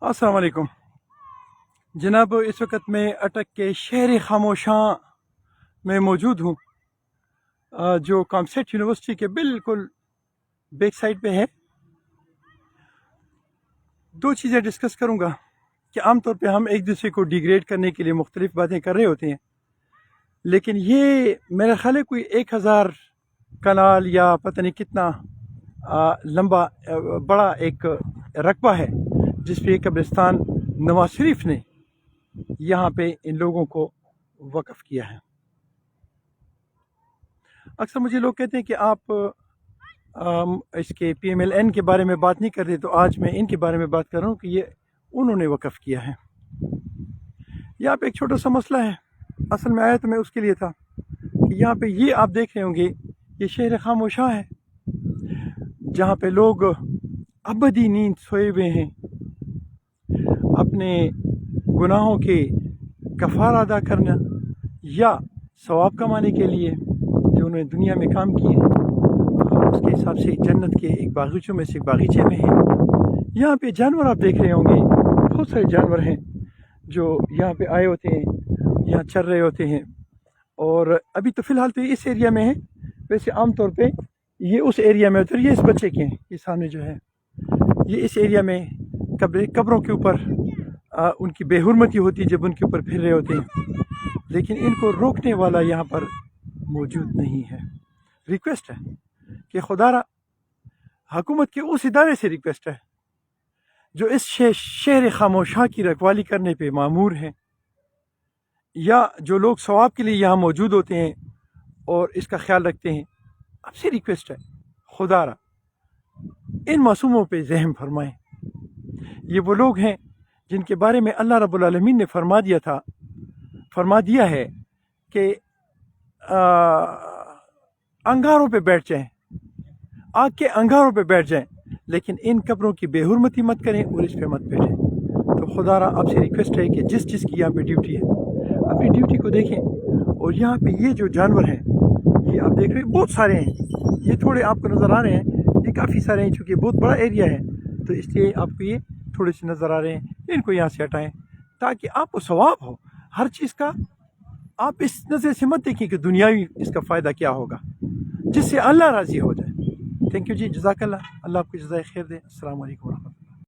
अस्सलाम वालेकुम जनाब। इस वक्त मैं अटक के शहर खामोशां में मौजूद हूँ, जो कॉमसेट यूनिवर्सिटी के बिल्कुल बैक साइड पे है। दो चीज़ें डिस्कस करूँगा कि आम तौर पे हम एक दूसरे को डिग्रेड करने के लिए मुख्तलिफ बातें कर रहे होते हैं, लेकिन ये मेरा ख्याल है कोई 1000 कनाल या पता नहीं कितना लंबा बड़ा एक रकबा है जिस पे कब्रिस्तान नवाज शरीफ ने यहाँ पे इन लोगों को वक़्फ़ किया है। अक्सर मुझे लोग कहते हैं कि आप इसके PMLN के बारे में बात नहीं कर रहे, तो आज मैं इनके बारे में बात कर रहा हूँ कि ये उन्होंने वक़्फ़ किया है। यहाँ पे एक छोटा सा मसला है, असल में आया तो मैं उसके लिए था कि यहाँ पे ये आप देख रहे होंगे ये शहर खामोशा है जहाँ पे लोग अबदी नींद सोए हुए हैं, अपने गुनाहों के कफ़ारा अदा करना या सवाब कमाने के लिए जो उन्होंने दुनिया में काम किए उसके हिसाब से जन्नत के एक बागीचों में से एक बागीचे में है। यहाँ पे जानवर आप देख रहे होंगे, बहुत सारे जानवर हैं जो यहाँ पे आए होते हैं, यहाँ चल रहे होते हैं। और अभी तो फ़िलहाल तो इस एरिया में है, वैसे आम तौर पे ये उस एरिया में होते हैं। ये इस बच्चे के हैं, ये सामने जो है ये इस एरिया में कब्रों के ऊपर उनकी बेहुरमती होती है जब उनके ऊपर फिर रहे होते हैं, लेकिन इनको रोकने वाला यहाँ पर मौजूद नहीं है। रिक्वेस्ट है कि खुदारा हुकूमत के उस इदारे से रिक्वेस्ट है जो इस शहर खामोशा की रखवाली करने पे मामूर हैं, या जो लोग सवाब के लिए यहाँ मौजूद होते हैं और इसका ख्याल रखते हैं, आपसे रिक्वेस्ट है खुदारा इन मासूमों पे रहम फरमाएं। ये वो लोग हैं जिनके बारे में अल्लाह रब्बुल आलमीन ने फरमा दिया है कि अंगारों पे बैठ जाएं, आग के अंगारों पे बैठ जाएं, लेकिन इन कब्रों की बेहुरमती मत करें और इस पे मत बैठें। तो खुदारा आपसे रिक्वेस्ट है कि जिस की यहाँ पे ड्यूटी है अपनी ड्यूटी को देखें। और यहाँ पे ये जो जानवर हैं ये आप देख रहे हैं, बहुत सारे हैं, ये थोड़े आपको नज़र आ रहे हैं, ये काफ़ी सारे हैं, चूँकि बहुत बड़ा एरिया है तो इसलिए आपको ये थोड़े से नज़र आ रहे हैं। इनको यहाँ से हटाएं ताकि आपको सवाब हो हर चीज़ का। आप इस नज़र से मत देखिए कि दुनियावी इसका फ़ायदा क्या होगा, जिससे अल्लाह राज़ी हो जाए। थैंक यू जी, जज़ाकल्लाह, अल्लाह आपको जज़ाए खैर दे। अस्सलाम वालेकुम।